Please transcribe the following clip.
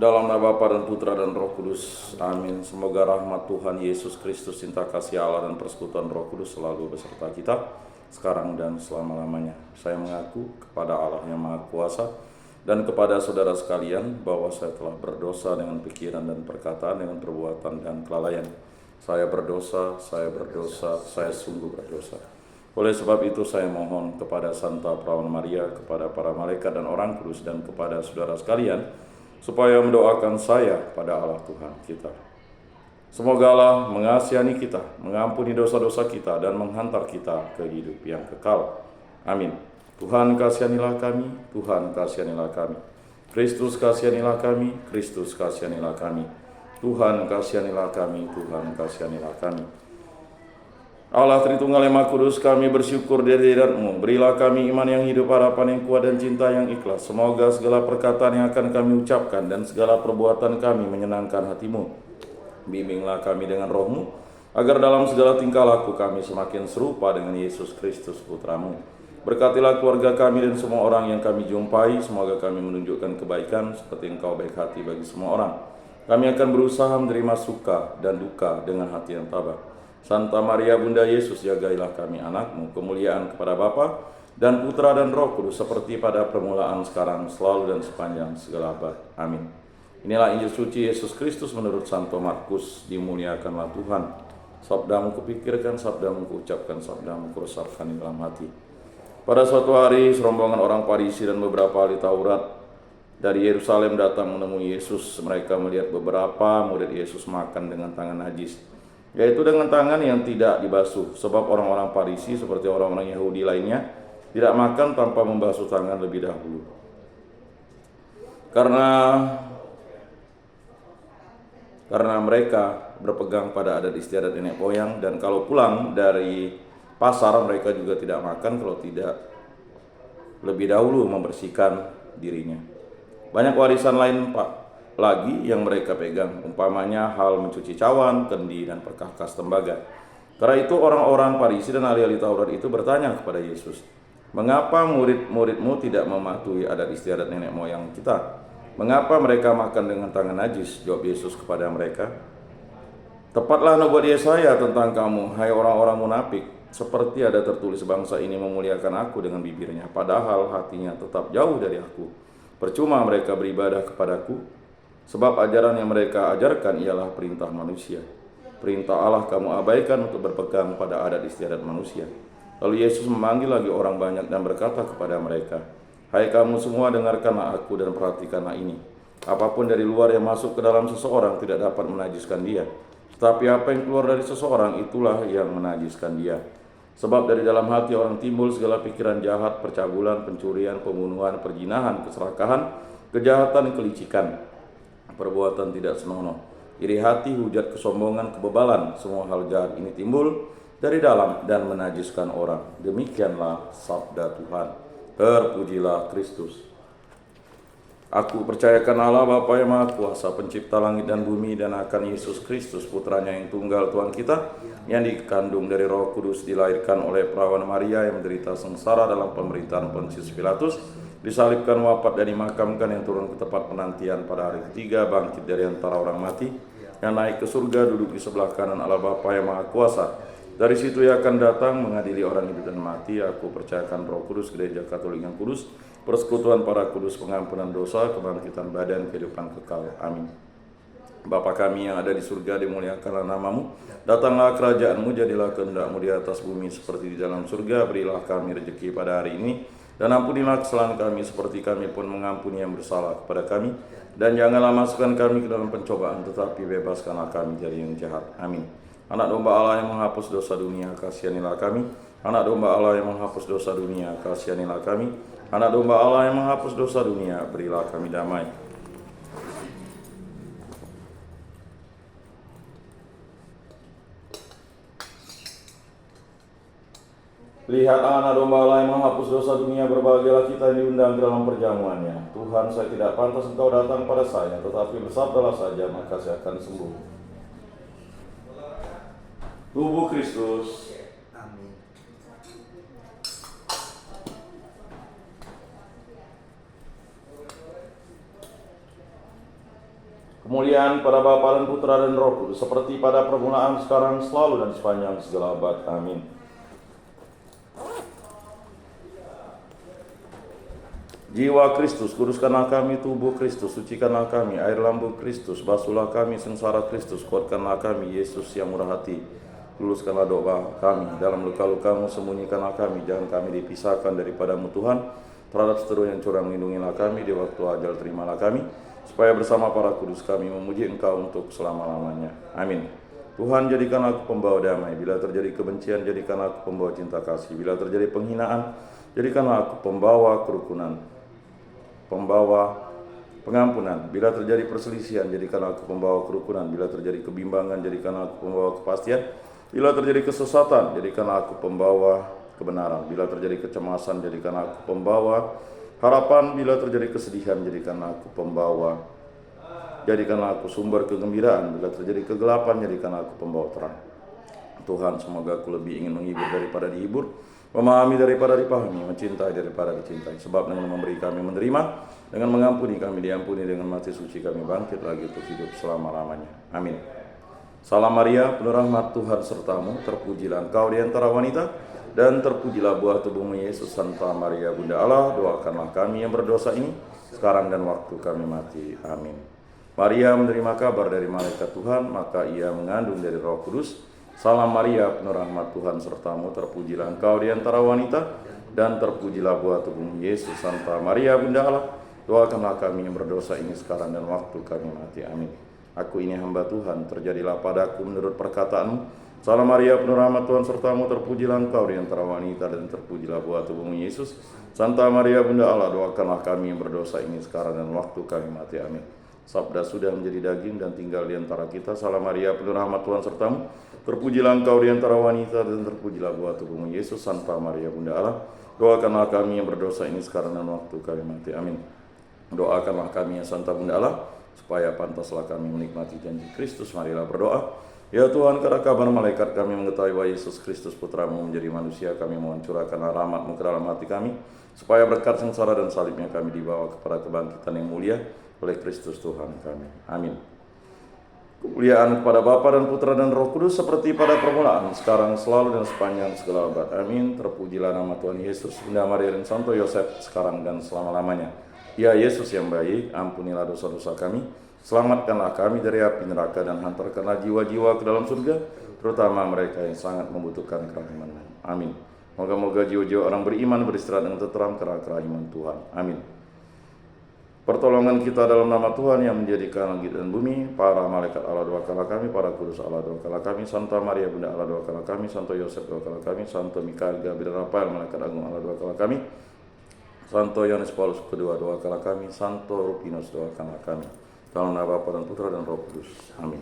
Dalam nama Bapa dan Putra dan Roh Kudus. Amin. Semoga rahmat Tuhan Yesus Kristus, cinta kasih Allah dan persekutuan Roh Kudus selalu beserta kita sekarang dan selama-lamanya. Saya mengaku kepada Allah yang Maha Kuasa dan kepada saudara sekalian bahwa saya telah berdosa dengan pikiran dan perkataan, dengan perbuatan dan kelalaian. Saya berdosa, saya sungguh berdosa. Oleh sebab itu saya mohon kepada Santa Perawan Maria, kepada para malaikat dan orang kudus, dan kepada saudara sekalian, supaya mendoakan saya pada Allah Tuhan kita. Semoga Allah mengasihani kita, mengampuni dosa-dosa kita, dan menghantar kita ke hidup yang kekal. Amin. Tuhan kasihanilah kami, Tuhan kasihanilah kami. Kristus kasihanilah kami, Kristus kasihanilah kami. Tuhan kasihanilah kami, Tuhan kasihanilah kami. Allah Tritunggal yang Maha Kudus, kami bersyukur dari hadirat-Mu. Berilah kami iman yang hidup, harapan yang kuat, dan cinta yang ikhlas. Semoga segala perkataan yang akan kami ucapkan dan segala perbuatan kami menyenangkan hati-Mu. Bimbinglah kami dengan Roh-Mu, agar dalam segala tingkah laku kami semakin serupa dengan Yesus Kristus Putra-Mu. Berkatilah keluarga kami dan semua orang yang kami jumpai. Semoga kami menunjukkan kebaikan seperti Engkau baik hati bagi semua orang. Kami akan berusaha menerima suka dan duka dengan hati yang tabah. Santa Maria Bunda Yesus, jagailah kami anak-Mu. Kemuliaan kepada Bapa dan Putra dan Roh Kudus, seperti pada permulaan, sekarang, selalu, dan sepanjang segala abad. Amin. Inilah Injil suci Yesus Kristus menurut Santo Markus. Dimuliakanlah Tuhan. Sabdamu kupikirkan, sabdamu kuucapkan, sabdamu kuresapkan di dalam hati. Pada suatu hari, serombongan orang Farisi dan beberapa ahli Taurat dari Yerusalem datang menemui Yesus. Mereka melihat beberapa murid Yesus makan dengan tangan najis, yaitu dengan tangan yang tidak dibasuh. Sebab orang-orang Farisi seperti orang-orang Yahudi lainnya tidak makan tanpa membasuh tangan lebih dahulu, karena mereka berpegang pada adat istiadat nenek moyang, dan kalau pulang dari pasar mereka juga tidak makan kalau tidak lebih dahulu membersihkan dirinya. Banyak warisan lain lagi yang mereka pegang, umpamanya hal mencuci cawan, kendi, dan perkakas tembaga. Karena itu orang-orang Farisi dan ahli-ahli Taurat itu bertanya kepada Yesus, "Mengapa murid-muridmu tidak mematuhi adat istiadat nenek moyang kita? Mengapa mereka makan dengan tangan najis?" Jawab Yesus kepada mereka, "Tepatlah nubuat Yesaya tentang kamu, hai orang-orang munafik. Seperti ada tertulis, bangsa ini memuliakan aku dengan bibirnya, padahal hatinya tetap jauh dari aku. Percuma mereka beribadah kepadaku, sebab ajaran yang mereka ajarkan ialah perintah manusia. Perintah Allah kamu abaikan untuk berpegang pada adat istiadat manusia." Lalu Yesus memanggil lagi orang banyak dan berkata kepada mereka, "Hai kamu semua, dengarkanlah aku dan perhatikanlah ini. Apapun dari luar yang masuk ke dalam seseorang tidak dapat menajiskan dia. Tetapi apa yang keluar dari seseorang, itulah yang menajiskan dia. Sebab dari dalam hati orang timbul segala pikiran jahat, percabulan, pencurian, pembunuhan, perzinahan, keserakahan, kejahatan, kelicikan, perbuatan tidak senonoh, iri hati, hujat, kesombongan, kebebalan. Semua hal jahat ini timbul dari dalam dan menajiskan orang." Demikianlah sabda Tuhan. Terpujilah Kristus. Aku percayakan Allah Bapa yang Maha Kuasa, pencipta langit dan bumi, dan akan Yesus Kristus, putranya yang tunggal Tuhan kita, yang dikandung dari Roh Kudus, dilahirkan oleh Perawan Maria, yang menderita sengsara dalam pemerintahan Pontius Pilatus, disalibkan, wafat, dan dimakamkan, yang turun ke tempat penantian, pada hari ketiga bangkit dari antara orang mati, yang naik ke surga, duduk di sebelah kanan Allah Bapa yang Maha Kuasa. Dari situ ia akan datang mengadili orang hidup dan mati. Aku percayakan Roh Kudus, Gereja Katolik yang kudus, persekutuan para kudus, pengampunan dosa, kebangkitan badan, kehidupan kekal. Amin. Bapa kami yang ada di surga, dimuliakanlah namamu. Datanglah kerajaanmu, jadilah kehendak-mu di atas bumi seperti di dalam surga. Berilah kami rezeki pada hari ini, dan ampunilah kesalahan kami seperti kami pun mengampuni yang bersalah kepada kami. Dan janganlah masukkan kami ke dalam pencobaan, tetapi bebaskanlah kami dari yang jahat. Amin. Anak domba Allah yang menghapus dosa dunia, kasihanilah kami. Anak domba Allah yang menghapus dosa dunia, kasihanilah kami. Anak domba Allah yang menghapus dosa dunia, berilah kami damai. Lihat anak domba Allah yang menghapus dosa dunia, berbahagialah kita yang diundang ke dalam perjamuannya. Tuhan, saya tidak pantas Engkau datang pada saya, tetapi bersabdalah saja, maka saya akan sembuh. Tubuh Kristus. Amin. Kemuliaan pada Bapa dan Putra dan Roh Kudus, seperti pada permulaan, sekarang, selalu, dan sepanjang segala abad. Amin. Jiwa Kristus, kuduskanlah kami. Tubuh Kristus, sucikanlah kami. Air lambung Kristus, basuhlah kami. Sengsara Kristus, kuatkanlah kami. Yesus yang murah hati, luluskanlah doa kami. Dalam luka-lukamu, sembunyikanlah kami. Jangan kami dipisahkan daripadamu Tuhan. Terhadap seteru yang curang, lindungilah kami. Di waktu ajal, terimalah kami, supaya bersama para kudus kami memuji Engkau untuk selama-lamanya. Amin. Tuhan, jadikan aku pembawa damai. Bila terjadi kebencian, jadikan aku pembawa cinta kasih. Bila terjadi penghinaan, jadikanlah aku pembawa kerukunan, pembawa pengampunan. Bila terjadi perselisihan, jadikanlah aku pembawa kerukunan. Bila terjadi kebimbangan, jadikanlah aku pembawa kepastian. Bila terjadi kesesatan, jadikanlah aku pembawa kebenaran. Bila terjadi kecemasan, jadikanlah aku pembawa harapan. Bila terjadi kesedihan, jadikanlah aku jadikanlah aku sumber kegembiraan. Bila terjadi kegelapan, jadikanlah aku pembawa terang. Tuhan, semoga aku lebih ingin menghibur daripada dihibur, memahami daripada dipahami, mencintai daripada dicintai. Sebab dengan memberi kami menerima, dengan mengampuni kami diampuni, dengan mati suci kami bangkit lagi untuk hidup selama-lamanya. Amin. Salam Maria, penuh rahmat, Tuhan sertamu. Terpujilah engkau di antara wanita, dan terpujilah buah tubuhmu Yesus. Santa Maria, Bunda Allah, doakanlah kami yang berdosa ini, sekarang dan waktu kami mati. Amin. Maria menerima kabar dari malaikat Tuhan, maka ia mengandung dari Roh Kudus. Salam Maria, penuh rahmat, Tuhan sertamu. Terpujilah engkau di antara wanita, dan terpujilah buah tubuhmu Yesus. Santa Maria, Bunda Allah, doakanlah kami yang berdosa ini, sekarang dan waktu kami mati. Amin. Aku ini hamba Tuhan, terjadilah padaku menurut perkataanmu. Salam Maria, penuh rahmat, Tuhan sertamu. Terpujilah engkau di antara wanita, dan terpujilah buah tubuhmu Yesus. Santa Maria, Bunda Allah, doakanlah kami yang berdosa ini, sekarang dan waktu kami mati. Amin. Sabda sudah menjadi daging dan tinggal di antara kita. Salam Maria, penuh rahmat, Tuhan sertamu. Terpujilah engkau di antara wanita, dan terpujilah buah tubuhmu Yesus. Santa Maria, Bunda Allah, doakanlah kami yang berdosa ini, sekarang dan waktu kami mati. Amin. Doakanlah kami ya Santa Bunda Allah, supaya pantaslah kami menikmati janji Kristus. Marilah berdoa. Ya Tuhan, karena kabar malaikat kami mengetahui bahwa Yesus Kristus Putramu menjadi manusia, kami mohon curahkanlah rahmat-Mu ke dalam hati kami, supaya berkat sengsara dan salibnya kami dibawa kepada kebangkitan yang mulia oleh Kristus Tuhan kami. Amin. Kemuliaan kepada Bapa dan Putra dan Roh Kudus, seperti pada permulaan, sekarang, selalu, dan sepanjang segala abad. Amin. Terpujilah nama Tuhan Yesus, Bunda Maria dan Santo Yosef, sekarang dan selama-lamanya. Ya Yesus yang baik, ampunilah dosa-dosa kami, selamatkanlah kami dari api neraka, dan hantarkanlah jiwa-jiwa ke dalam surga, terutama mereka yang sangat membutuhkan kerahiman-Mu. Amin. Moga-moga jiwa-jiwa orang beriman beristirahat dengan tenteram karena kerahiman Tuhan. Amin. Pertolongan kita dalam nama Tuhan yang menjadikan langit dan bumi. Para malaikat Allah, doakanlah kami. Para kudus Allah, doakanlah kami. Santa Maria, Bunda Allah, doakanlah kami. Santo Yosef, doakanlah kami. Santo Mikael, Gabriel, Rafael, malaikat agung Allah, doakanlah kami. Santo Yohanes Paulus kedua, doakanlah kami. Santo Rufinus, doakanlah kami. Dalam nama Bapa dan Putra dan Roh Kudus. Amin.